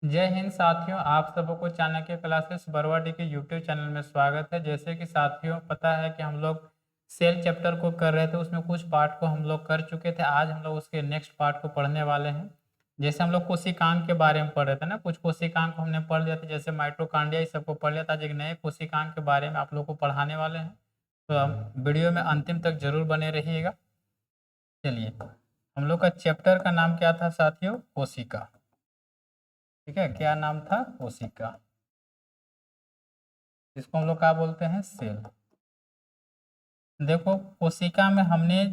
जय हिंद साथियों, आप सबको चाणक्य क्लासेस बरवाडी के यूट्यूब चैनल में स्वागत है। जैसे कि साथियों पता है कि हम लोग सेल चैप्टर को कर रहे थे, उसमें कुछ पार्ट को हम लोग कर चुके थे। आज हम लोग उसके नेक्स्ट पार्ट को पढ़ने वाले हैं। जैसे हम लोग कोशिकांग के बारे में पढ़ रहे थे ना, कुछ कोशिकांग को हमने पढ़ लिया था, जैसे माइटोकॉन्ड्रिया ये सबको पढ़ लिया था। आज एक नए कोशिकांग के बारे में आप लोग को पढ़ाने वाले हैं, तो हम वीडियो में अंतिम तक जरूर बने रहिएगा। चलिए, हम लोग का चैप्टर का नाम क्या था साथियों? कोशिका। ठीक है, क्या नाम था? कोशिका। इसको हम लोग क्या बोलते हैं? सेल। देखो, कोशिका में हमने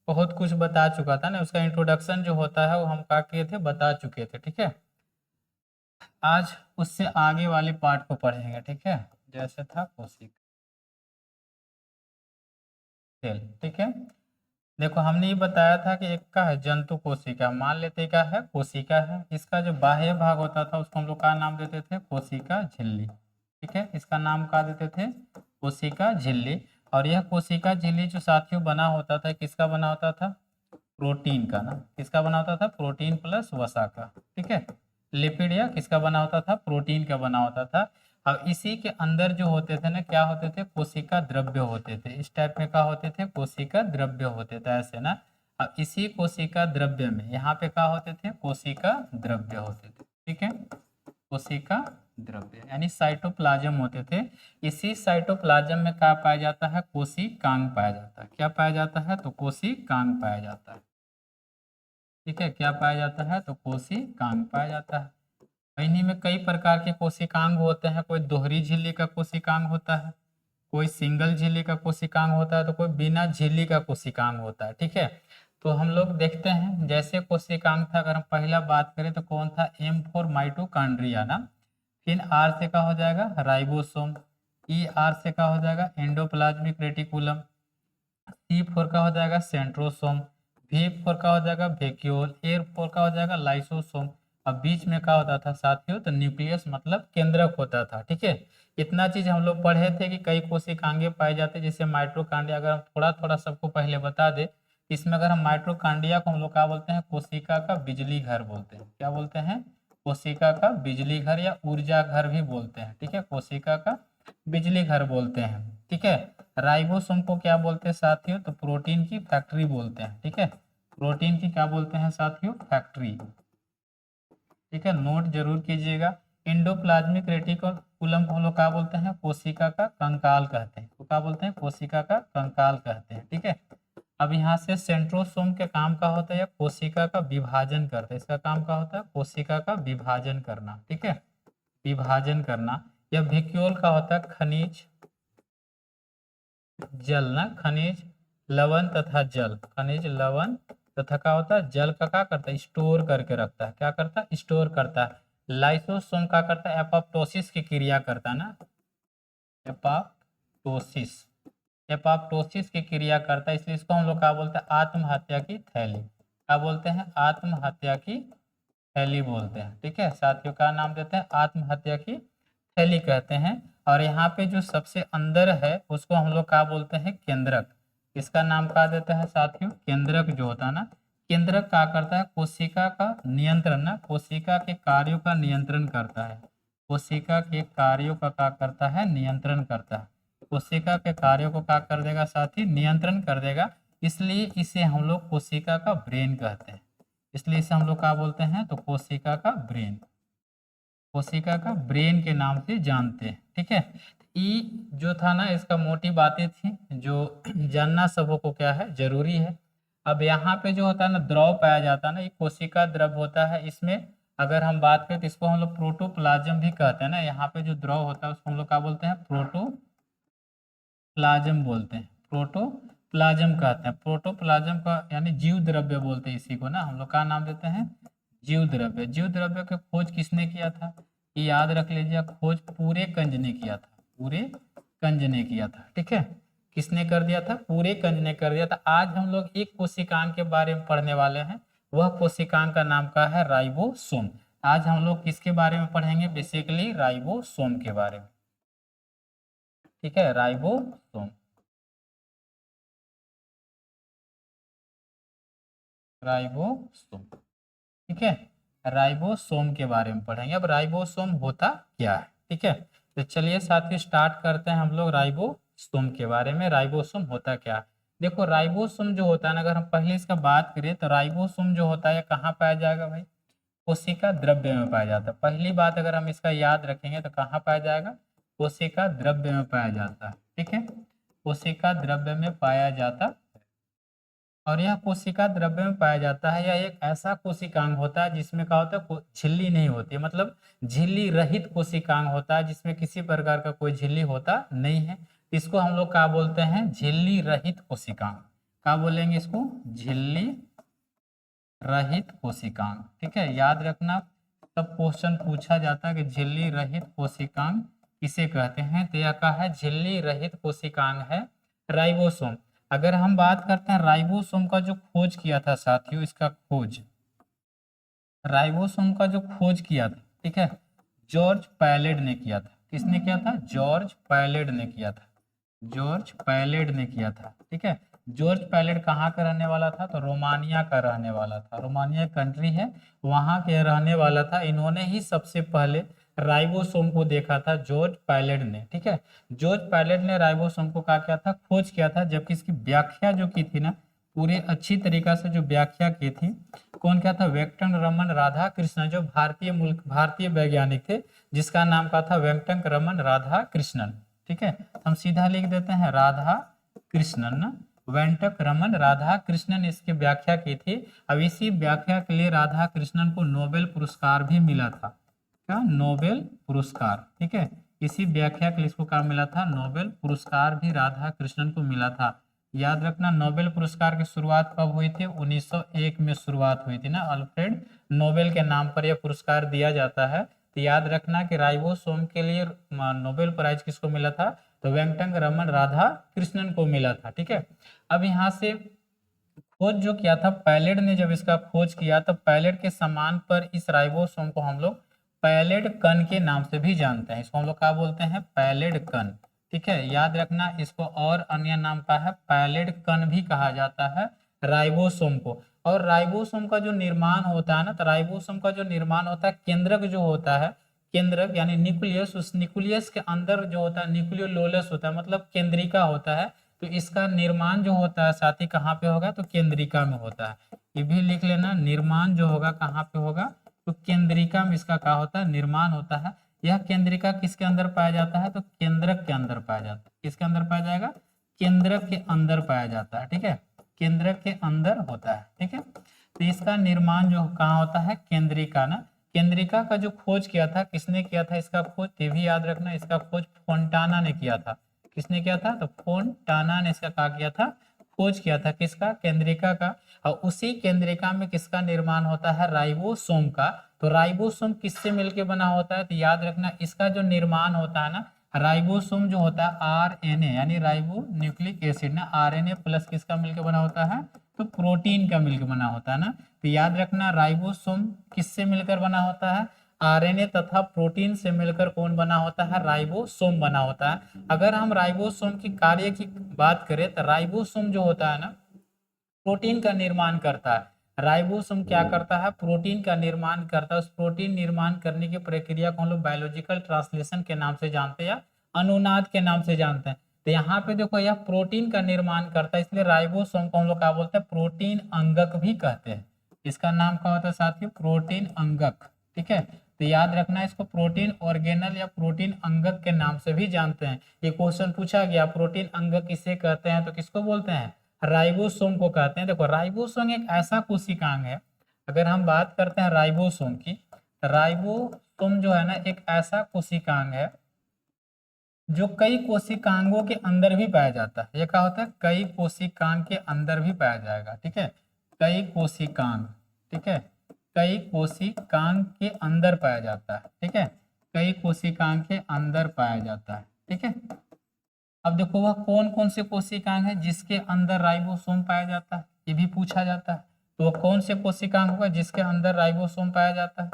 बहुत कुछ बता चुका था ना, उसका इंट्रोडक्शन जो होता है वो हम क्या किए थे? बता चुके थे। ठीक है, आज उससे आगे वाले पार्ट को पढ़ेंगे। ठीक है, जैसे था कोशिका, सेल। ठीक है, देखो हमने ये बताया था कि एक का है जंतु कोशिका, मान लेते का है कोशिका है। इसका जो बाह्य भाग होता था उसको हम लोग का नाम देते थे? कोशिका झिल्ली। ठीक है, इसका नाम क्या देते थे? कोशिका झिल्ली। और यह कोशिका झिल्ली जो साथियों बना होता था, किसका बना होता था? प्रोटीन का ना। किसका बना होता था? प्रोटीन प्लस वसा का। ठीक है, लिपिड या किसका बना होता था? प्रोटीन का बना होता था। अब इसी के अंदर जो होते थे ना, क्या होते थे? कोशिका द्रव्य होते थे। इस टाइप में क्या होते थे? कोशिका द्रव्य होते थे, ऐसे ना। अब इसी कोशिका द्रव्य में यहाँ पे क्या होते थे? कोशिका द्रव्य होते थे। ठीक है, कोशिका द्रव्य यानी साइटोप्लाज्म होते थे। इसी साइटोप्लाज्म में क्या पाया जाता है? कोशिकांग पाया जाता है। क्या पाया जाता है? तो कोशिकांग पाया जाता है। ठीक है, क्या पाया जाता है? तो कोशिकांग पाया जाता है। इन्हीं में कई प्रकार के कोशिकांग होते हैं। कोई दोहरी झिल्ली का कोशिकांग होता है, कोई सिंगल झिल्ली का कोशिकांग होता है, तो कोई बिना झिल्ली का कोशिकांग होता है। ठीक है, तो हम लोग देखते हैं जैसे कोशिकांग था। अगर हम पहला बात करें तो कौन था? एम फॉर माइटोकॉन्ड्रिया ना। फिर आर से क्या हो जाएगा? राइबोसोम। ई आर से क्या हो जाएगा? Endoplasmic reticulum. सी फोर का हो जाएगा? सेंट्रोसोम। वी फोर का हो जाएगा? वैक्यूल। ए फोर का हो जाएगा? लाइसोसोम। अब बीच में क्या होता था साथियों? तो न्यूक्लियस मतलब केंद्रक होता था। ठीक है, इतना चीज हम लोग पढ़े थे कि कई कोशिकांगे पाए जाते हैं, जैसे माइटोकॉन्ड्रिया। अगर हम थोड़ा थोड़ा सबको पहले बता दे, इसमें अगर हम माइटोकॉन्ड्रिया को हम लोग क्या बोलते हैं? कोशिका का बिजली घर बोलते हैं। क्या बोलते हैं? कोशिका का बिजली घर या ऊर्जा घर भी बोलते हैं। ठीक है, कोशिका का बिजली घर बोलते हैं। ठीक है, राइबोसोम को क्या बोलते हैं साथियों? तो प्रोटीन की फैक्ट्री बोलते हैं। ठीक है, प्रोटीन की क्या बोलते हैं साथियों? फैक्ट्री। ठीक है, नोट जरूर कीजिएगा। इंडोप्लाज्मिक रेटिकुलम को हम लोग क्या बोलते हैं? कोशिका का कंकाल कहते हैं। तो क्या बोलते हैं? कोशिका का कंकाल कहते हैं। ठीक है, अब यहाँ से सेंट्रोसोम के काम का होता है या कोशिका का विभाजन करता है। इसका काम का होता है? कोशिका का विभाजन करना। ठीक है, विभाजन करना। या वैक्यूल का होता है? खनिज जल ना, खनिज लवण तथा जल। खनिज लवण तथा क्या होता है? जल का क्या करता है? स्टोर करके रखता है। क्या करता है? स्टोर करता है। लाइसोसोम क्या करता है? एपोप्टोसिस की क्रिया करता है ना, एपोप्टोसिस। एपोप्टोसिस की क्रिया करता है, इसलिए इसको हम लोग क्या बोलते हैं? आत्महत्या की थैली। क्या बोलते हैं? आत्महत्या की थैली बोलते हैं। ठीक है, साथियों का नाम देते हैं? आत्महत्या की थैली कहते हैं। और यहाँ पे जो सबसे अंदर है उसको हम लोग क्या बोलते हैं? केंद्रक। इसका नाम क्या देता है साथियों? केंद्रक जो होता है ना, केंद्रक क्या करता है? कोशिका का नियंत्रण ना, कोशिका के कार्यों का नियंत्रण करता है। कोशिका के कार्यों का क्या करता है? नियंत्रण करता है। कोशिका के कार्यों को क्या कर देगा साथी? नियंत्रण कर देगा। इसलिए इसे हम लोग कोशिका का ब्रेन कहते हैं। इसलिए इसे हम लोग क्या बोलते हैं? तो कोशिका का ब्रेन। कोशिका का ब्रेन के नाम से जानते हैं। ठीक है, ई जो था ना, इसका मोटी बातें थी जो जानना सबों को क्या है? जरूरी है। अब यहाँ पे जो होता है ना, द्रव पाया जाता है ना, ये कोशिका द्रव होता है। इसमें अगर हम बात करें तो इसको हम लोग प्रोटोप्लाज्म भी कहते हैं ना। यहाँ पे जो द्रव होता है उसको हम लोग क्या बोलते हैं? प्रोटोप्लाज्म बोलते हैं। प्रोटोप्लाज्म कहते हैं। प्रोटोप्लाज्म का यानी जीव द्रव्य बोलते हैं इसी को ना। हम लोग क्या नाम देते हैं? जीव द्रव्य। जीव द्रव्य की खोज किसने किया था? ये याद रख लीजिए, खोज पूरे कंज ने किया था। पूरे कंज ने किया था। ठीक है, किसने कर दिया था? पूरे कंज ने कर दिया था। आज हम लोग एक कोशिकांग के बारे में पढ़ने वाले हैं। वह कोशिकांग का नाम क्या है? राइबोसोम। आज हम लोग किसके बारे में पढ़ेंगे? बेसिकली राइबोसोम के बारे में। ठीक है, राइबोसोम। राइबोसोम। ठीक है, राइबोसोम के बारे में पढ़ेंगे। अब राइबोसोम होता क्या है, ठीक है। तो चलिए साथियों स्टार्ट करते हैं हम लोग राइबोसोम के बारे में। राइबोसोम होता क्या है? देखो राइबोसोम जो होता है ना, अगर हम पहले इसका बात करें तो राइबोसोम जो होता है कहाँ पाया जाएगा भाई? कोशिका द्रव्य में पाया जाता है। पहली बात अगर हम इसका याद रखेंगे तो कहाँ पाया जाएगा? कोशिका द्रव्य में पाया जाता है, ठीक है। कोशिका द्रव्य में पाया जाता है। और यह कोशिका द्रव्य में पाया जाता है। यह एक ऐसा कोशिकांग होता है जिसमें क्या होता है, झिल्ली नहीं होती है, मतलब झिल्ली रहित कोशिकांग होता है जिसमें किसी प्रकार का कोई झिल्ली होता नहीं है। इसको हम लोग क्या बोलते हैं? झिल्ली रहित कोशिकांग। क्या बोलेंगे इसको? झिल्ली रहित कोशिकांग, ठीक है। याद रखना, तब क्वेश्चन पूछा जाता है कि झिल्ली रहित कोशिकांग किसे कहते हैं, तो यह क्या है? झिल्ली रहित कोशिकांग है राइबोसोम। अगर हम बात करते हैं राइबोसोम का जो खोज किया था साथियों, इसका खोज, राइबोसोम का जो खोज किया था, ठीक है, जॉर्ज पैलेड ने किया था। किसने किया था? जॉर्ज पैलेड ने किया था। जॉर्ज पैलेड ने किया था, ठीक है। जॉर्ज पैलेड कहाँ का रहने वाला था? तो रोमानिया का रहने वाला था। रोमानिया कंट्री है, वहाँ के रहने वाला था। इन्होंने ही सबसे पहले राइबोसोम को देखा था, जॉर्ज पैलेड ने, ठीक है। जॉर्ज पैलेड ने राइबोसोम को क्या किया था? खोज किया था। जबकि इसकी व्याख्या जो की थी ना, पूरे अच्छी तरीका से जो व्याख्या की थी, कौन क्या था? वेंकट रमन राधा कृष्णन, जो भारतीय वैज्ञानिक थे, जिसका नाम क्या था? वेंकट रमन राधा कृष्णन, ठीक है। हम सीधा लिख देते हैं राधा कृष्णन। वेंकट रमन राधा कृष्णन इसकी व्याख्या की थी। अब इसी व्याख्या के लिए राधा कृष्णन को नोबेल पुरस्कार भी मिला था। क्या? नोबेल पुरस्कार, ठीक है। इसी व्याख्या के लिए इसको क्या मिला था? नोबेल पुरस्कार भी राधा कृष्णन को मिला था। याद रखना, नोबेल पुरस्कार की शुरुआत कब हुई थी? 1901 में शुरुआत हुई थी ना। अल्फ्रेड नोबेल के नाम पर यह पुरस्कार दिया जाता है। तो याद रखना कि राइबोसोम के लिए नोबेल प्राइज किसको मिला था? तो वेंकट रमन राधा कृष्णन को मिला था, ठीक है। अब यहाँ से खोज जो किया था पैलेड ने, जब इसका खोज किया तो पैलेड के समान पर इस राइबोसोम को हम लोग पैलेड कण के नाम से भी जानते हैं। इसको हम लोग क्या बोलते हैं? पैलेड कण, ठीक है। याद रखना, इसको और अन्य नाम का है पैलेड कण भी कहा जाता है राइबोसोम को। और राइबोसोम का जो निर्माण होता है ना, तो राइबोसोम का जो निर्माण होता है, केंद्रक जो होता है, केंद्रक यानी न्यूक्लियस, उस न्यूक्लियस के अंदर जो होता है न्यूक्लियोलोलस होता है, मतलब केंद्रिका होता है। तो इसका निर्माण जो होता है साथी कहाँ पे होगा? तो केंद्रिका में होता है। ये भी लिख लेना, निर्माण जो होगा कहाँ पे होगा? तो केंद्रिका में इसका क्या होता है? निर्माण होता है। यह केंद्रिका किसके अंदर पाया जाता है? तो केंद्रक के अंदर पाया जाता है। किसके अंदर पाया जाएगा? केंद्रक के अंदर पाया जाता है, ठीक है। केंद्रक के अंदर होता है, ठीक है। तो इसका निर्माण जो कहाँ होता है? केंद्रिका ना। केंद्रिका का जो खोज किया था, किसने किया था इसका खोज? ये भी याद रखना, इसका खोज फोंटाना ने किया था। किसने किया था? तो फोंटाना ने इसका क्या किया था? खोज किया था। किसका? केंद्रिका का। और उसी केंद्रिका में किसका निर्माण होता है? राइबोसोम का। तो राइबोसोम किससे मिलके बना होता है? तो याद रखना, इसका जो निर्माण होता है ना, राइबोसोम जो होता है आरएनए यानी राइबो न्यूक्लिक एसिड ना, आरएनए प्लस किसका मिलकर बना होता है? तो प्रोटीन का मिलकर बना होता है ना। तो याद रखना, राइबोसोम किससे मिलकर बना होता है? आरएनए तथा प्रोटीन से मिलकर कौन बना होता है? राइबोसोम बना होता है। अगर हम राइबोसोम की कार्य की बात करें तो राइबोसोम जो होता है ना, प्रोटीन का निर्माण करता है। राइबोसोम क्या करता है? प्रोटीन का निर्माण करता है। उस प्रोटीन निर्माण करने की प्रक्रिया को हम लोग बायोलॉजिकल ट्रांसलेशन के नाम से जानते हैं या अनुनाद के नाम से जानते हैं। तो यहाँ पे देखो, यह प्रोटीन का निर्माण करता है, इसलिए राइबोसोम को हम लोग क्या बोलते हैं? प्रोटीन अंगक भी कहते हैं। इसका नाम क्या होता है साथियों? प्रोटीन अंगक, ठीक है। तो याद रखना, इसको प्रोटीन ऑर्गेनल या प्रोटीन अंगक के नाम से भी जानते हैं। ये क्वेश्चन पूछा गया, प्रोटीन अंगक किसे कहते हैं? तो किसको बोलते हैं? राइबोसोम को कहते हैं। देखो, राइबोसोम एक ऐसा कोशिकांग है, अगर हम बात करते हैं राइबोसोम की, राइबोसोम जो है ना, एक ऐसा कोशिकांग है जो कई कोशिकांगों के अंदर भी पाया जाता है। ये क्या होता है? कई कोशिकांग के अंदर भी पाया जाएगा, ठीक है। कई कोशिकांग, ठीक है, कई कोशिकांग के अंदर पाया जाता है, ठीक है। कई कोशिकांग के अंदर पाया जाता है, ठीक है। अब देखो, वह कौन कौन से कोशिकांग है जिसके अंदर राइबोसोम पाया जाता है, ये भी पूछा जाता है। तो वह कौन से कोशिकांग होगा जिसके अंदर राइबोसोम पाया जाता है?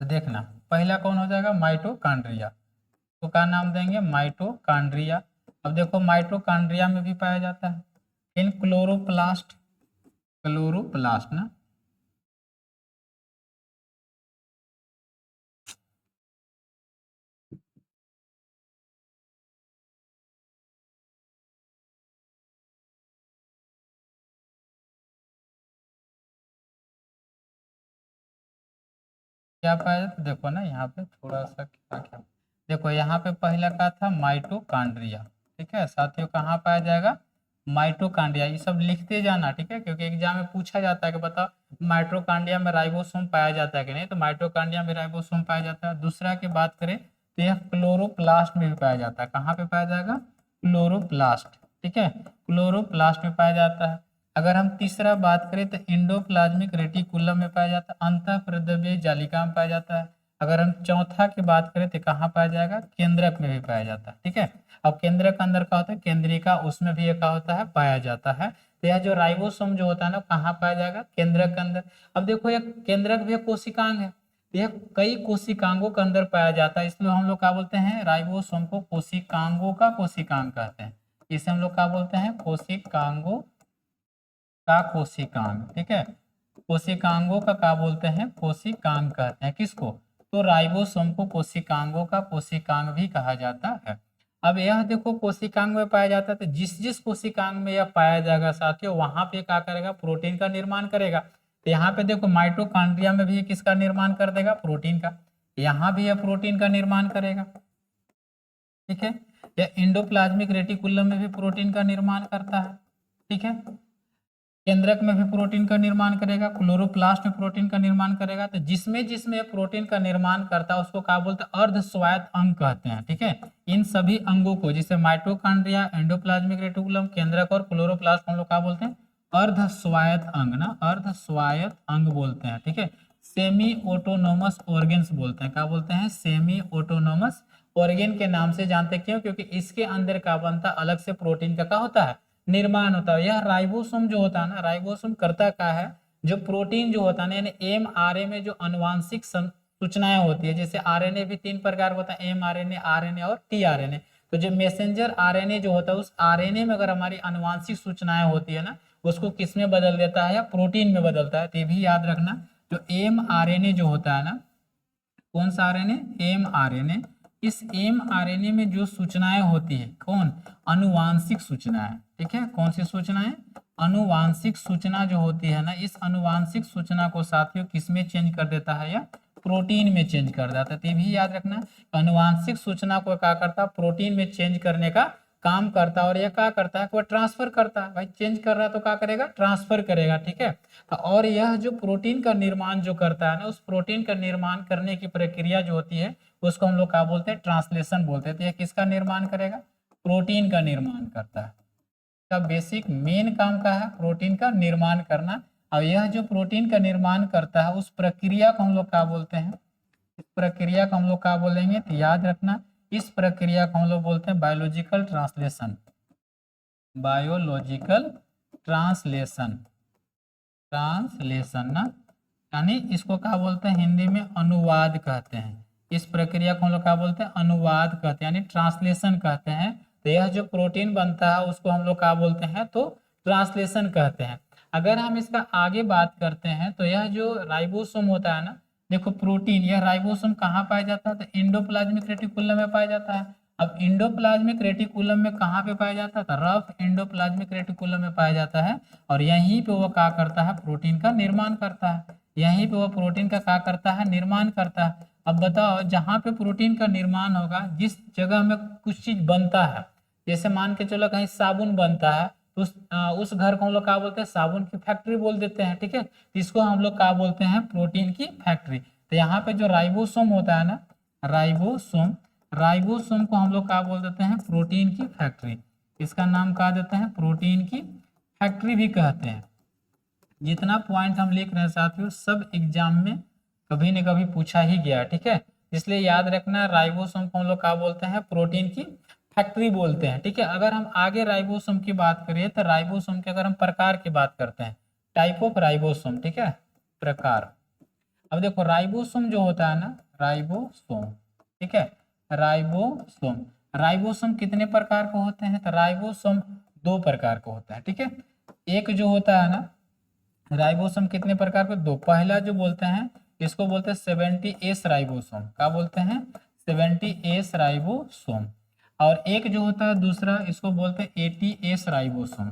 तो देखना, पहला कौन हो जाएगा? माइटोकॉन्ड्रिया। तो क्या नाम देंगे? माइटोकॉन्ड्रिया। अब देखो, माइटोकॉन्ड्रिया में भी पाया जाता है। इन क्लोरोप्लास्ट, क्लोरोप्लास्ट ना, क्या पाया जाता, देखो ना यहाँ पे थोड़ा सा क्या क्या, देखो यहाँ पे पहला का था माइटोकांड्रिया, ठीक है साथियों, कहाँ पाया जाएगा, माइटोकांड्रिया, ये सब लिखते जाना, ठीक है, क्योंकि एग्जाम में पूछा जाता है कि बताओ माइटोकांड्रिया में राइबोसोम पाया जाता है कि नहीं, तो माइटोकांड्रिया में राइबोसोम पाया जाता है। दूसरा की बात करें तो यह क्लोरोप्लास्ट में भी पाया जाता है, कहाँ पे पाया जाएगा, क्लोरोप्लास्ट, ठीक है, क्लोरोप्लास्ट में पाया जाता है। अगर हम तीसरा बात करें तो एंडोप्लाज्मिक रेटिकुलम में पाया जाता है, अंतःप्रद्रव्य जालिका में पाया जाता है। अगर हम चौथा की बात करें तो कहाँ पाया जाएगा, केंद्रक में भी पाया जाता है, ठीक है। अब केंद्रक के अंदर क्या होता है, केंद्रिका, उसमें भी क्या होता है, पाया जाता है। तो यह जो राइबोसोम जो होता है ना, कहाँ पाया जाएगा, केंद्रक के अंदर। अब देखो यह केंद्रक भी एक कोशिकांग है, यह कई कोशिकांगों के अंदर पाया जाता है, इसलिए हम लोग क्या बोलते हैं, राइबोसोम को कोशिकांगों का कोशिकांग कहते हैं। इसे हम लोग क्या बोलते हैं, कोशिकांगों का कोशिकांग, ठीक है, कोशिकांगों का क्या बोलते हैं, कोशिकांग कहते हैं किसको, तो राइबोसोम को कोशिकांगों का कोशिकांग भी कहा जाता है। अब यह देखो कोशिकांग में पाया जाता है, तो जिस जिस कोशिकांग में यह पाया जाएगा साथियों, वहां पे क्या करेगा, प्रोटीन का निर्माण करेगा। तो यहाँ पे देखो माइटोकॉन्ड्रिया में भी किसका निर्माण कर देगा, प्रोटीन का, यहाँ भी यह प्रोटीन का निर्माण करेगा, ठीक है। यह इंडोप्लाज्मिक रेटिकुलम में भी प्रोटीन का निर्माण करता है, ठीक है, केंद्रक में भी प्रोटीन का निर्माण करेगा, क्लोरोप्लास्ट में प्रोटीन का निर्माण करेगा। तो जिसमें जिसमें प्रोटीन का निर्माण करता है उसको क्या बोलते हैं, अर्ध स्वायत्त अंग कहते हैं, ठीक है। इन सभी अंगों को, जैसे माइटोकॉन्ड्रिया, एंडोप्लाज्मिक रेटिकुलम, केंद्रक और क्लोरोप्लास्ट, हम लोग क्या बोलते हैं, अर्ध स्वायत्त अंग ना, अर्ध स्वायत्त अंग बोलते हैं, ठीक है। सेमी ऑटोनोमस ऑर्गेन्स बोलते हैं, क्या बोलते हैं, सेमी ऑटोनोमस ऑर्गेन के नाम से जानते, क्यों, क्योंकि इसके अंदर क्या बनता, अलग से प्रोटीन का क्या होता है, निर्माण होता है। यह राइबोसोम जो होता है ना, राइबोसोम करता क्या है, जो प्रोटीन जो होता है ना, यानी एमआरए में जो अनुवांशिक सूचनाएं होती है, जैसे आरएनए भी तीन प्रकार का होता है, एमआरएनए, आरएनए और टीआरएनए। तो जो मैसेंजर आरएनए जो होता है, उस आरएनए में अगर हमारी अनुवांशिक सूचनाएं होती है ना, उसको किस में बदल देता है, या प्रोटीन में बदलता है। तो ये भी याद रखना, जो एमआरएनए जो होता है ना, कौन सा आरएनए, एमआरएनए, इस एमआरएनए में जो सूचनाएं होती है, कौन, अनुवांशिक सूचनाएं, ठीक है, कौन सी सूचनाएं, अनुवांशिक सूचना जो होती है ना, इस अनुवांशिक सूचना को साथियों किसमें चेंज कर देता है, या प्रोटीन में चेंज कर देता है। तो ये भी याद रखना, अनुवांशिक सूचना को क्या करता है, प्रोटीन में चेंज करने का काम करता है। और यह क्या करता है, वो ट्रांसफर करता है, भाई चेंज कर रहा है तो क्या करेगा, ट्रांसफर करेगा, ठीक है। और यह जो प्रोटीन का निर्माण जो करता है ना, उस प्रोटीन का निर्माण करने की प्रक्रिया जो होती है, उसको हम लोग क्या बोलते हैं, ट्रांसलेशन बोलते हैं। तो यह किसका निर्माण करेगा, प्रोटीन का निर्माण करता है। का बेसिक मेन काम का है प्रोटीन का निर्माण करना। और यह जो प्रोटीन का निर्माण करता है, उस प्रक्रिया को हम लोग क्या बोलते हैं, इस प्रक्रिया को हम लोग क्या बोलेंगे, तो याद रखना, इस प्रक्रिया को हम लोग बोलते हैं biological translation, biological translation, translation ना, यानी इसको क्या बोलते हैं, हिंदी में अनुवाद कहते हैं। इस प्रक्रिया को हम लोग क्या बोलते हैं, अनुवाद कहते हैं, यानी ट्रांसलेशन कहते हैं। तो यह जो प्रोटीन बनता है उसको हम लोग क्या बोलते हैं, तो ट्रांसलेशन कहते हैं। अगर हम इसका आगे बात करते हैं, तो यह जो राइबोसोम होता है ना, देखो प्रोटीन, यह राइबोसोम कहाँ पाया जाता है, तो एंडोप्लाज्मिक रेटिकुलम में पाया जाता है। अब एंडोप्लाज्मिक रेटिकुलम में कहाँ पे पाया जाता है, रफ एंडोप्लाज्मिक रेटिकुलम में पाया जाता है। और यहीं पे वो क्या करता है, प्रोटीन का निर्माण करता है, यहीं पे वो प्रोटीन का क्या करता है, निर्माण करता है। अब बताओ, जहाँ पे प्रोटीन का निर्माण होगा, जिस जगह में कुछ चीज बनता है, जैसे मान के चलो कहीं साबुन बनता है, तो उस घर को हम लोग क्या बोलते हैं, साबुन की फैक्ट्री बोल देते हैं, ठीक है। इसको हम लोग क्या बोलते हैं, प्रोटीन की फैक्ट्री। तो यहाँ पे जो राइबोसोम होता है ना, राइबोसोम, राइबोसोम को हम लोग क्या बोल देते हैं, प्रोटीन की फैक्ट्री। इसका नाम क्या देते हैं, प्रोटीन की फैक्ट्री भी कहते हैं। जितना पॉइंट हम लिख रहे हैं साथियों, सब एग्जाम में कभी न कभी पूछा ही गया, ठीक है। इसलिए याद रखना, राइबोसोम को हम लोग क्या बोलते हैं, प्रोटीन की फैक्ट्री बोलते हैं, ठीक है। अगर हम आगे राइबोसोम की बात करें, तो राइबोसोम के अगर हम प्रकार की बात करते हैं, टाइप ऑफ राइबोसोम, ठीक है, प्रकार। अब देखो राइबोसोम जो होता है ना, राइबोसोम, ठीक है, राइबोसोम, राइबोसोम कितने प्रकार के होते हैं, तो राइबोसोम दो प्रकार के होता है, ठीक है। एक जो होता है ना, राइबोसोम कितने प्रकार के? दो। पहला जो बोलते हैं इसको बोलते हैं 70S राइबोसोम। क्या बोलते हैं? 70S ribosome. और एक जो होता है दूसरा, इसको बोलते हैं 80S राइबोसोम।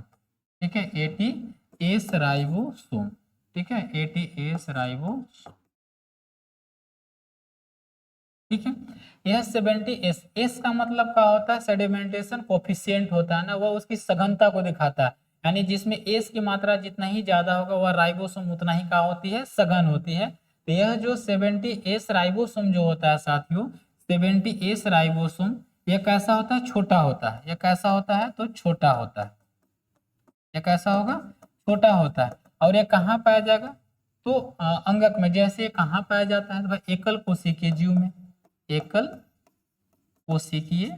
ठीक है, 80S राइबोसोम। ठीक है, 80S राइबोसोम। ठीक है, यह 70S, एस का मतलब क्या होता है? सेडिमेंटेशन कोफिशिएंट होता है ना, वह उसकी सघनता को दिखाता है। यानी जिसमें एस की मात्रा जितना ही ज्यादा होगा वह राइबोसोम उतना ही क्या होती है? सघन होती है। तो यह जो 70S राइबोसोम जो होता है साथियों, 70S राइबोसोम, यह कैसा होता है? छोटा होता है। यह कैसा होता है? तो छोटा होता है। यह कैसा होगा? छोटा होता है। और यह कहाँ पाया जाएगा? तो अंगक में। जैसे कहाँ पाया जाता है? तो भाई एकल कोशिकीय जीव में। एकल कोशिकीय,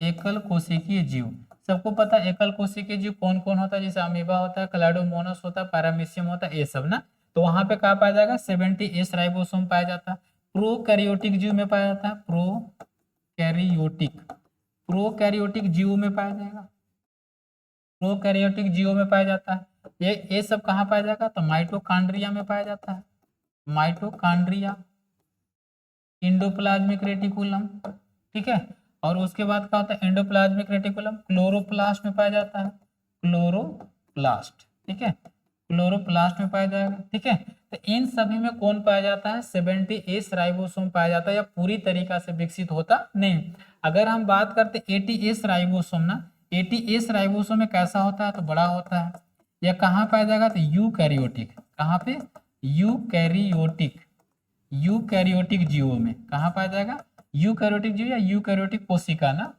एकल कोशिकीय जीव। सबको पता है एकल कोशिकीय जीव कौन कौन होता है? जैसे अमीबा होता है, क्लाइडोमोनास होता है, पैरामीशियम होता है, ये सब ना। तो वहां पे क्या पाया जाएगा? 70S राइबोसोम पाया जाता है। प्रोकैरियोटिक जीव में पाया जाता है। प्रोकैरियोटिक, प्रोकैरियोटिक जीवों में पाया जाएगा। प्रोकैरियोटिक जीवों में पाया जाता है। ये सब कहाँ पाया जाएगा? तो माइटोकॉन्ड्रिया में पाया जाता है। Mitochondria, endoplasmic reticulum. ठीक है, और उसके बाद क्या होता है? Endoplasmic reticulum. क्लोरोप्लास्ट में पाया जाता है। क्लोरोप्लास्ट। ठीक है, क्लोरोप्लास्ट में पाया जाएगा। ठीक है, तो इन सभी में कौन पाया जाता है? 70S राइबोसोम पाया जाता है। या पूरी तरीका से विकसित होता नहीं। अगर हम बात करते 80S राइबोसोम ना, 80S राइबोसोम में कैसा होता है? तो बड़ा होता है। यह कहाँ पाया जाएगा? तो यूकैरियोटिक। कहाँ पे? यूकैरियोटिक, यूकैरियोटिक जीवों में। कहाँ पाया जाएगा? यूकैरियोटिक जीव या यूकैरियोटिक कोशिका ना।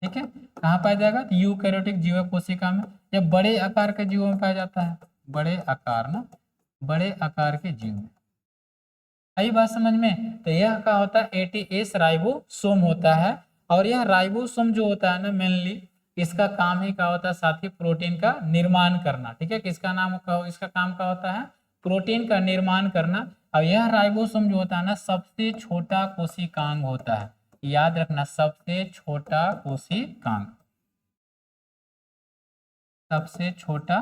ठीक है, कहाँ पाया जाएगा? तो यूकैरियोटिक जीव कोशिका में। या बड़े आकार के जीवों में पाया जाता है। बड़े आकार ना, बड़े आकार के जीव में। आई बात समझ में? तो यह क्या होता है? 80S राइबोसोम होता है। और यह राइबोसोम जो होता है ना, मेनली इसका काम ही क्या होता है साथी? प्रोटीन का निर्माण करना। ठीक है, किसका नाम का, इसका काम क्या होता है? प्रोटीन का निर्माण करना। और यह राइबोसोम जो होता है ना, सबसे छोटा कोशिकांग होता है। याद रखना, सबसे छोटा कोशिकांग, सबसे छोटा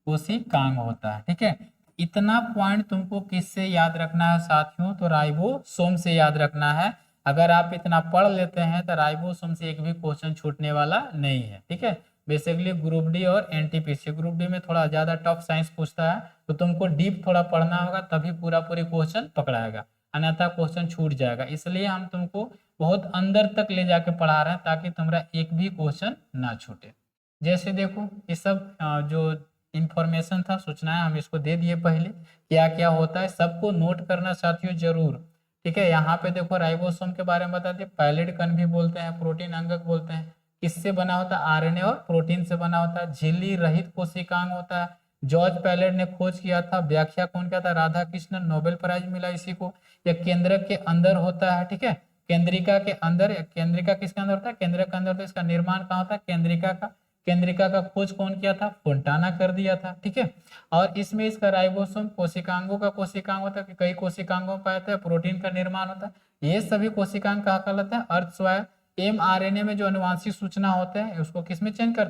कोशिकांग होता है। ठीक है, इतना पॉइंट तुमको किससे याद रखना है साथियों? तो राइबोसोम से याद रखना है। अगर आप इतना पढ़ लेते हैं तो राइबोसोम से एक भी क्वेश्चन छूटने वाला नहीं है। ठीक है, बेसिकली ग्रुप डी और एनटीपीसी, ग्रुप डी में थोड़ा ज्यादा टफ साइंस पूछता है, तो तुमको डीप थोड़ा पढ़ना होगा, तभी पूरा पूरी क्वेश्चन पकड़ाएगा, अन्यथा क्वेश्चन छूट जाएगा। इसलिए हम तुमको बहुत अंदर तक ले जाके पढ़ा रहे हैं, ताकि तुम्हारा एक भी क्वेश्चन ना छूटे। जैसे देखो, ये सब जो इंफॉर्मेशन था, सूचनाएं हम इसको दे दिए पहले, क्या क्या होता है सबको नोट करना साथियों जरूर। ठीक है, यहाँ पे देखो राइबोसोम के बारे में बता दिए। पैलेट कण भी बोलते हैं, प्रोटीन अंगक बोलते हैं। किससे बना होता है? आरएनए और प्रोटीन से बना होता है। झिल्ली रहित कोशिकांग होता है। जॉर्ज पैलेट ने खोज किया था। व्याख्या कौन किया था? राधा कृष्णन, नोबेल प्राइज मिला इसी को। यह केंद्रक के अंदर होता है। ठीक है, केंद्रिका के अंदर। केंद्रिका किसके अंदर होता है? केंद्रक के अंदर। तो इसका निर्माण कहाँ होता है? केंद्रिका का। केंद्रिका का खोज कौन किया था? फोंटाना कर दिया था। ठीक है, और इसमें इसका राइबोसोम कोशिकांगों का कोशिकांग होता है, कई कोशिकांगों में पाया जाता है, प्रोटीन का निर्माण होता है। ये सभी कोशिकांग कहा कहलाते हैं? अर्धस्वाय। mRNA में जो अनुवांशिक सूचना होते हैं उसको किसमें चेंज कर?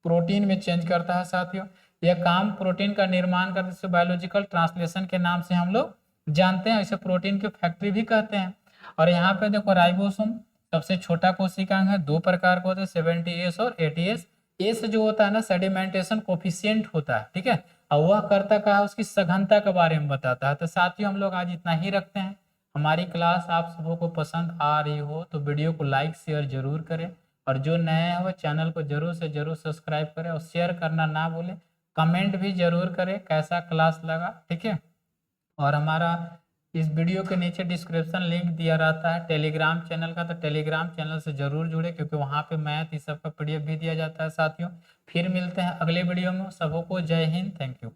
प्रोटीन में चेंज करता है साथियों। यह काम प्रोटीन का निर्माण करते हैं, बायोलॉजिकल ट्रांसलेशन के नाम से हम लोग जानते हैं। इसे प्रोटीन की फैक्ट्री भी कहते हैं। और यहाँ पे देखो राइबोसोम सबसे छोटा कोशिकांग है। दो प्रकार का होता है, 70S और 80S। एस जो होता है ना, सेडिमेंटेशन कोफिशिएंट होता है। ठीक है, और वह करता क्या है? उसकी सघनता के बारे में बताता है। तो साथियों, हम लोग आज इतना ही रखते हैं। हमारी क्लास आप सबों को पसंद आ रही हो तो वीडियो को लाइक शेयर जरूर करें, और जो नए हैं वो चैनल को जरूर से जरूर सब्सक्राइब करें, और शेयर करना ना भूलें। कमेंट भी जरूर करें कैसा क्लास लगा। ठीक है, और हमारा इस वीडियो के नीचे डिस्क्रिप्शन लिंक दिया रहता है टेलीग्राम चैनल का, तो टेलीग्राम चैनल से जरूर जुड़े, क्योंकि वहाँ पे मैथ इस सब का PDF भी दिया जाता है साथियों। फिर मिलते हैं अगले वीडियो में। सबों को जय हिंद, थैंक यू।